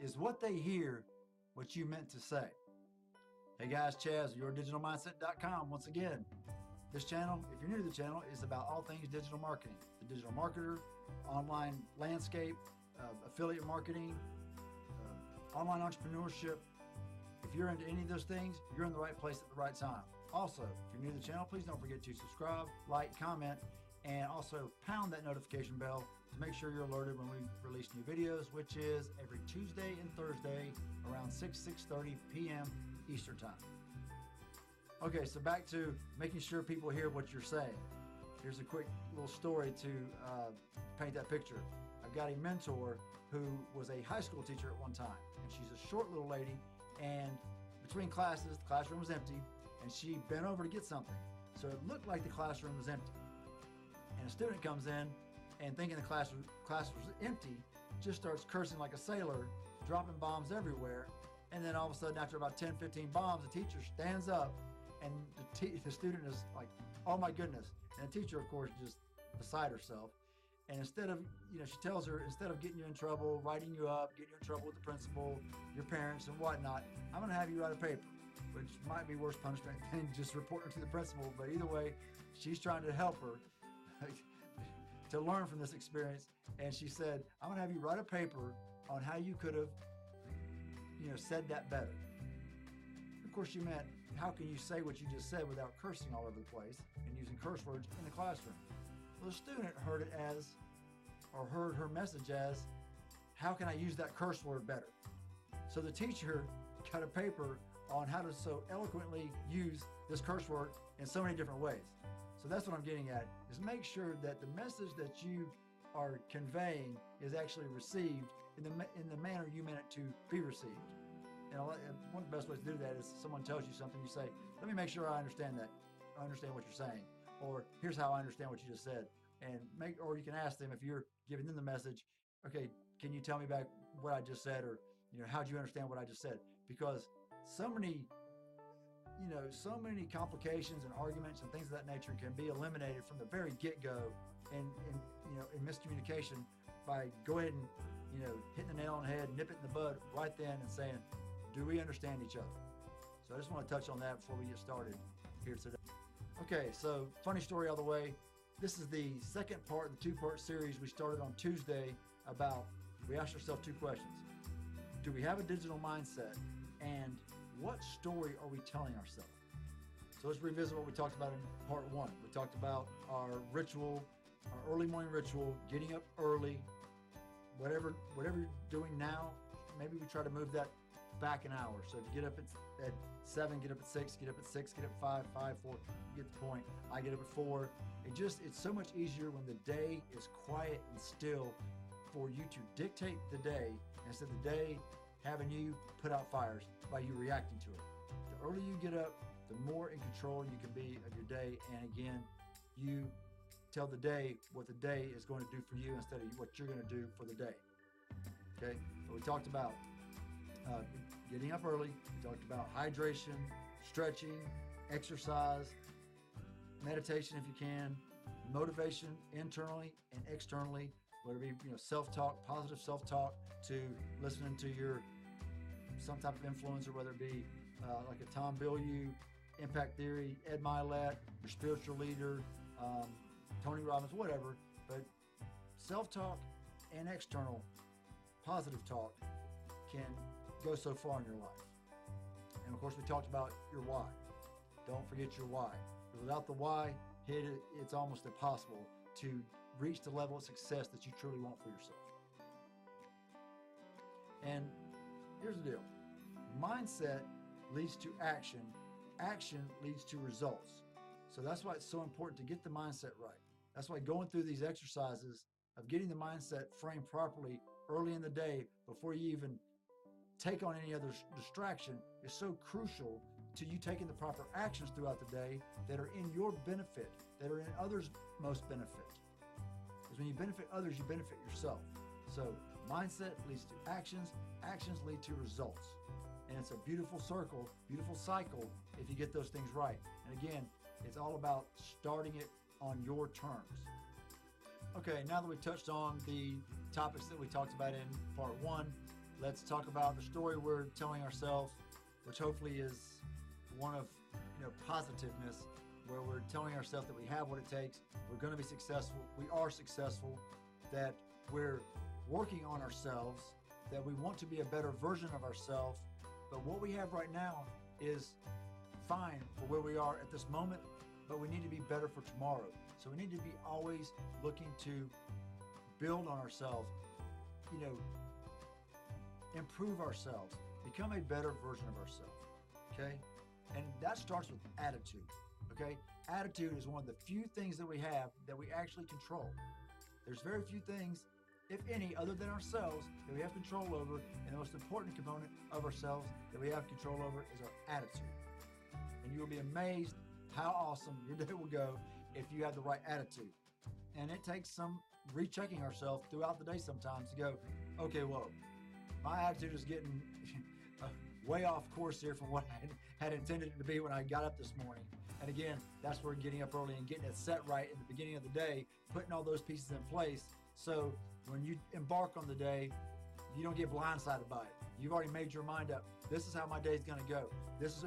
Is what they hear what you meant to say? Hey guys, Chaz, yourdigitalmindset.com. Once again, this channel, if you're new to the channel, is about all things digital marketing. The digital marketer, online landscape, affiliate marketing, online entrepreneurship. If you're into any of those things, you're in the right place at the right time. Also, if you're new to the channel, please don't forget to subscribe, like, comment, and also pound that notification bell to make sure you're alerted when we release new videos, which is every Tuesday and Thursday around 6:30 p.m. Eastern Time. Okay, so back to making sure people hear what you're saying. Here's a quick little story to paint that picture. I've got a mentor who was a high school teacher at one time, and she's a short little lady, and between classes, the classroom was empty, and she bent over to get something. So it looked like the classroom was empty. And a student comes in and thinking the class was empty, just starts cursing like a sailor, dropping bombs everywhere. And then all of a sudden, after about 10, 15 bombs, the teacher stands up and the student is like, oh my goodness. And the teacher, of course, just beside herself. And instead of, she tells her, instead of getting you in trouble, writing you up, getting you in trouble with the principal, your parents and whatnot, I'm going to have you write a paper, which might be worse punishment than just reporting to the principal. But either way, she's trying to help her to learn from this experience. And she said, I'm going to have you write a paper on how you could have, said that better. Of course, she meant, how can you say what you just said without cursing all over the place and using curse words in the classroom? Well, the student heard it as, or heard her message as, how can I use that curse word better? So the teacher got a paper on how to so eloquently use this curse word in so many different ways. So that's what I'm getting at, is make sure that the message that you are conveying is actually received in the manner you meant it to be received. And one of the best ways to do that is someone tells you something, you say, let me make sure I understand that. I understand what you're saying. Or here's how I understand what you just said. Or you can ask them, if you're giving them the message, okay, can you tell me back what I just said? Or, how'd you understand what I just said? Because so many complications and arguments and things of that nature can be eliminated from the very get-go in miscommunication by go ahead and, hitting the nail on the head, nip it in the bud right then and saying, do we understand each other? So I just want to touch on that before we get started here today. Okay, so funny story all the way. This is the second part of the two-part series we started on Tuesday about, we asked ourselves two questions. Do we have a digital mindset? And what story are we telling ourselves? So let's revisit what we talked about in part one. We talked about our ritual, our early morning ritual, getting up early, whatever you're doing now, maybe we try to move that back an hour. So if you get up at 7, get up at 6, get up at 6, get up at 5, 4, you get the point. I get up at 4. It's so much easier when the day is quiet and still for you to dictate the day instead of the day having you put out fires by you reacting to it. The earlier you get up, the more in control you can be of your day. And again, you tell the day what the day is going to do for you instead of what you're going to do for the day. Okay, so we talked about getting up early. We talked about hydration, stretching, exercise, meditation if you can, motivation internally and externally, whether it be self-talk, positive self-talk, to listening to some type of influencer, whether it be like a Tom Bilyeu, Impact Theory, Ed Milet, your spiritual leader, Tony Robbins, whatever. But self-talk and external positive talk can go so far in your life. And of course, we talked about your why. Don't forget your why. Without the why, it's almost impossible to reach the level of success that you truly want for yourself. And here's the deal. Mindset leads to action. Action leads to results. So that's why it's so important to get the mindset right. That's why going through these exercises of getting the mindset framed properly early in the day before you even take on any other distraction is so crucial to you taking the proper actions throughout the day that are in your benefit, that are in others' most benefit. Because when you benefit others, you benefit yourself. So mindset leads to actions, actions lead to results. And it's a beautiful circle, beautiful cycle if you get those things right. And again, it's all about starting it on your terms. Okay, now that we've touched on the topics that we talked about in part one, Let's talk about the story we're telling ourselves, which hopefully is one of positiveness, where we're telling ourselves that we have what it takes, we're going to be successful, we are successful, that we're working on ourselves, that we want to be a better version of ourselves, but what we have right now is fine for where we are at this moment, but we need to be better for tomorrow. So we need to be always looking to build on ourselves, improve ourselves, become a better version of ourselves, okay? And that starts with attitude, okay? Attitude is one of the few things that we have that we actually control. There's very few things, if any, other than ourselves that we have control over, and the most important component of ourselves that we have control over is our attitude. And you will be amazed how awesome your day will go if you have the right attitude. And it takes some rechecking ourselves throughout the day sometimes to go, okay, whoa, my attitude is getting way off course here from what I had intended it to be when I got up this morning. And again, that's where getting up early and getting it set right in the beginning of the day, putting all those pieces in place, so when you embark on the day, you don't get blindsided by it. You've already made your mind up. This is how my day is going to go. This is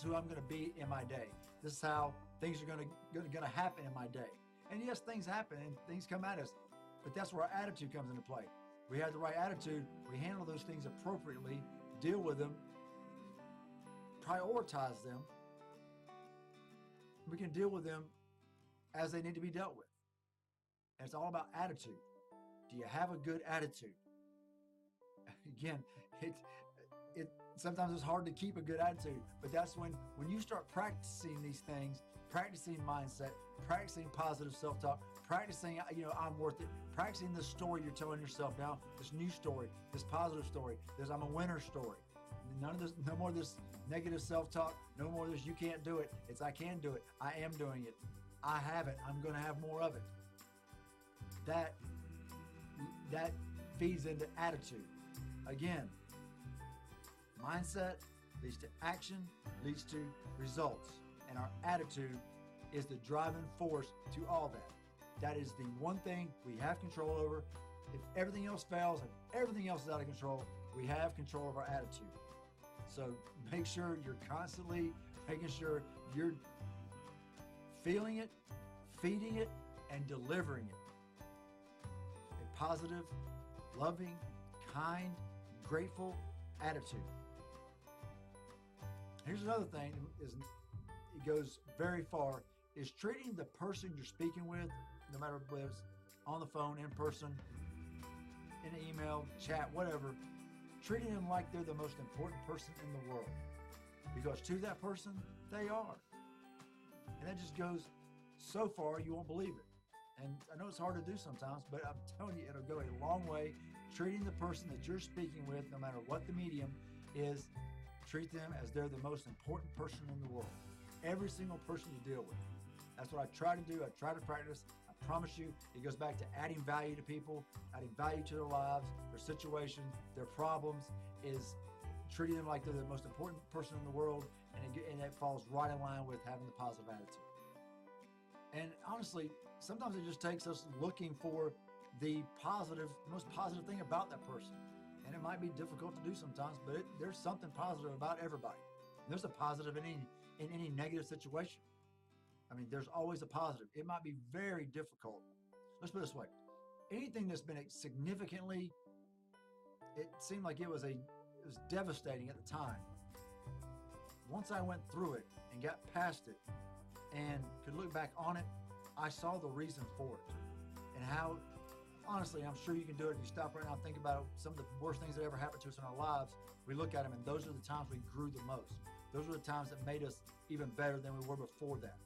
who I'm going to be in my day. This is how things are going to happen in my day. And yes, things happen and things come at us, but that's where our attitude comes into play. We have the right attitude. We handle those things appropriately, deal with them, prioritize them. We can deal with them as they need to be dealt with. And it's all about attitude. Do you have a good attitude? Again, sometimes it's hard to keep a good attitude, but that's when you start practicing these things, practicing mindset, practicing positive self-talk, practicing, I'm worth it, practicing this story you're telling yourself now, this new story, this positive story, this I'm a winner story. None of this, no more of this negative self-talk, no more of this you can't do it. It's I can do it. I am doing it. I have it. I'm going to have more of it. That feeds into attitude. Again, mindset leads to action, leads to results. And our attitude is the driving force to all that. That is the one thing we have control over. If everything else fails, if everything else is out of control, we have control of our attitude. So make sure you're constantly making sure you're feeling it, feeding it, and delivering it. A positive, loving, kind, grateful attitude. Here's another thing, it goes very far, is treating the person you're speaking with, no matter whether it's on the phone, in person, in an email, chat, whatever, treating them like they're the most important person in the world. Because to that person, they are. And that just goes so far you won't believe it. And I know it's hard to do sometimes, but I'm telling you, it'll go a long way. Treating the person that you're speaking with, no matter what the medium is, treat them as they're the most important person in the world. Every single person you deal with. That's what I try to do. I try to practice. I promise you, it goes back to adding value to people, adding value to their lives, their situations, their problems, is treating them like they're the most important person in the world, and it falls right in line with having the positive attitude. And honestly, sometimes it just takes us looking for the most positive thing about that person. And it might be difficult to do sometimes, but there's something positive about everybody. There's a positive in any negative situation. I mean, there's always a positive. It might be very difficult. Let's put it this way. Anything that's been significantly, it seemed like it was devastating at the time. Once I went through it and got past it and could look back on it, I saw the reason for it. And how, honestly, I'm sure you can do it if you stop right now and think about it. Some of the worst things that ever happened to us in our lives, we look at them, and those are the times we grew the most. Those were the times that made us even better than we were before that.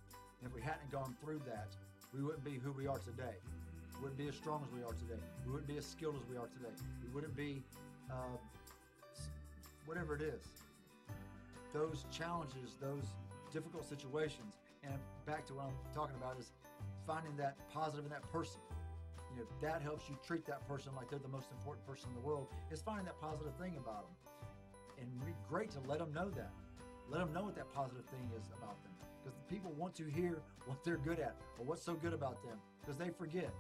And if we hadn't gone through that, we wouldn't be who we are today. We wouldn't be as strong as we are today. We wouldn't be as skilled as we are today. We wouldn't be whatever it is. Those challenges, those difficult situations, and back to what I'm talking about is finding that positive in that person. That helps you treat that person like they're the most important person in the world, is finding that positive thing about them. And it'd be great to let them know that. Let them know what that positive thing is about them. Because people want to hear what they're good at or what's so good about them, because they forget.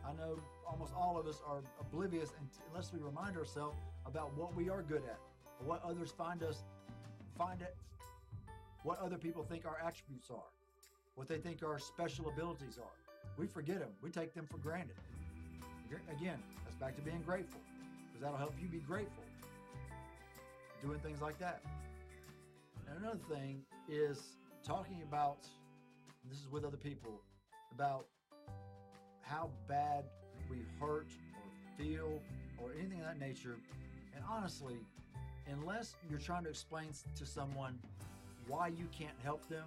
I know almost all of us are oblivious unless we remind ourselves about what we are good at, what others find it, what other people think our attributes are, what they think our special abilities are. We forget them. We take them for granted. Again, that's back to being grateful, because that'll help you be grateful. Doing things like that. And another thing is talking about, and this is with other people, about how bad we hurt or feel or anything of that nature. And honestly, unless you're trying to explain to someone why you can't help them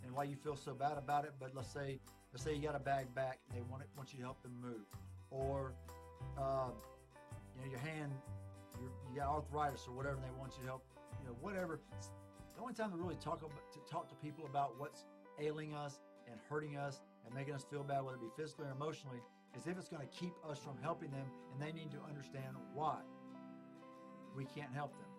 and why you feel so bad about it, but let's say you got a bag back and they want you to help them move, or your hand, you got arthritis or whatever, and they want you to help, whatever. The only time to really talk to people about what's ailing us and hurting us and making us feel bad, whether it be physically or emotionally, is if it's going to keep us from helping them, and they need to understand why we can't help them.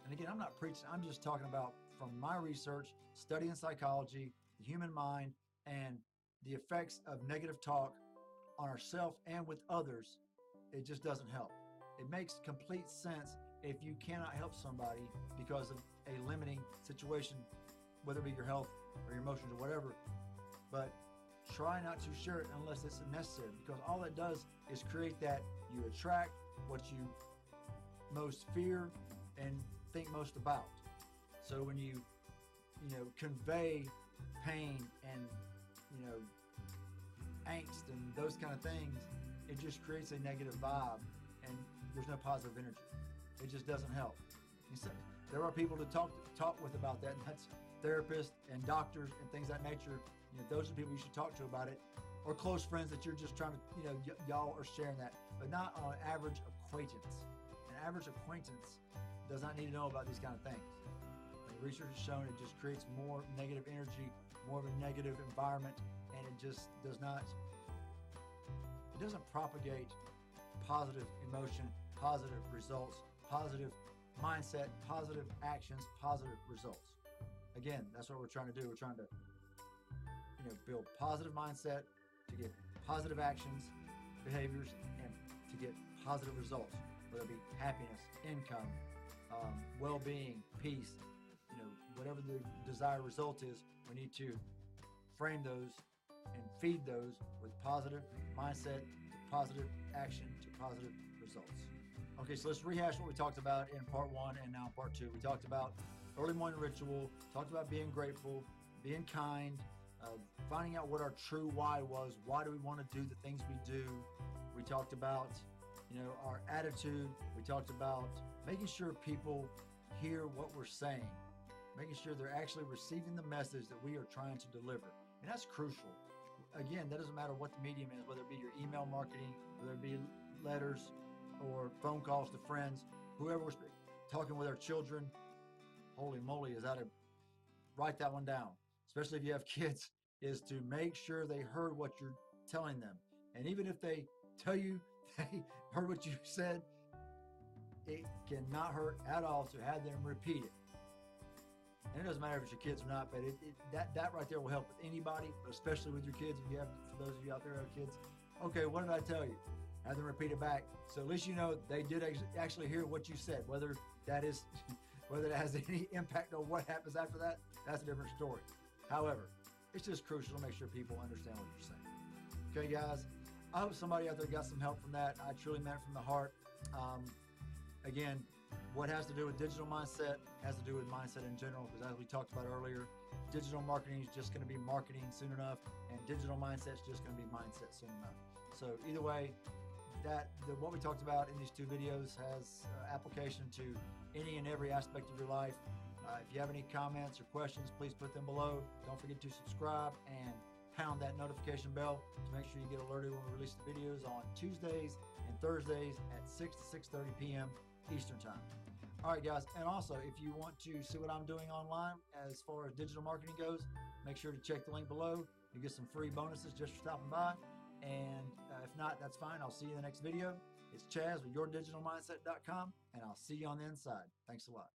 And again, I'm not preaching, I'm just talking about from my research, studying psychology, the human mind, and the effects of negative talk on ourselves and with others. It just doesn't help. It makes complete sense if you cannot help somebody because of a limiting situation, whether it be your health or your emotions or whatever. But try not to share it unless it's necessary, because all it does is create that you attract what you most fear and think most about. So when you convey pain and angst and those kind of things, it just creates a negative vibe, and there's no positive energy. It just doesn't help. There are people to talk with about that, and that's therapists and doctors and things of that nature. Those are the people you should talk to about it, or close friends that you're just trying to, y'all are sharing that, but not on an average acquaintance. An average acquaintance does not need to know about these kind of things. The research has shown it just creates more negative energy, more of a negative environment, and it just doesn't propagate positive emotion, positive results, positive mindset, positive actions, positive results. Again, that's what we're trying to do. We're trying to build positive mindset to get positive actions, behaviors, and to get positive results, whether it be happiness, income, well-being, peace, whatever the desired result is. We need to frame those and feed those with positive mindset to positive action to positive results. Okay, so let's rehash what we talked about in part 1 and now part 2. We talked about early morning ritual, talked about being grateful, being kind, finding out what our true why was. Why do we want to do the things we do? We talked about, our attitude. We talked about making sure people hear what we're saying, making sure they're actually receiving the message that we are trying to deliver. And that's crucial. Again, that doesn't matter what the medium is, whether it be your email marketing, whether it be letters or phone calls to friends, whoever we're talking with our children. Holy moly, is that write that one down, especially if you have kids, is to make sure they heard what you're telling them. And even if they tell you they heard what you said, it cannot hurt at all to have them repeat it. And it doesn't matter if it's your kids or not, but that right there will help with anybody, but especially with your kids. If you have, for those of you out there who have kids, okay, what did I tell you? Have them repeat it back, so at least they did actually hear what you said. Whether that has any impact on what happens after that, that's a different story. However, it's just crucial to make sure people understand what you're saying. Okay, guys, I hope somebody out there got some help from that. I truly meant it from the heart. Again, what has to do with digital mindset has to do with mindset in general, because as we talked about earlier, digital marketing is just going to be marketing soon enough, and digital mindset is just going to be mindset soon enough. So either way, what we talked about in these 2 videos has application to any and every aspect of your life. If you have any comments or questions, please put them below. Don't forget to subscribe and pound that notification bell to make sure you get alerted when we release the videos on Tuesdays and Thursdays at 6 to 6:30 p.m. Eastern Time. All right, guys, and also if you want to see what I'm doing online as far as digital marketing goes, make sure to check the link below. You get some free bonuses just for stopping by. And if not, that's fine. I'll see you in the next video. It's Chaz with yourdigitalmindset.com, and I'll see you on the inside. Thanks a lot.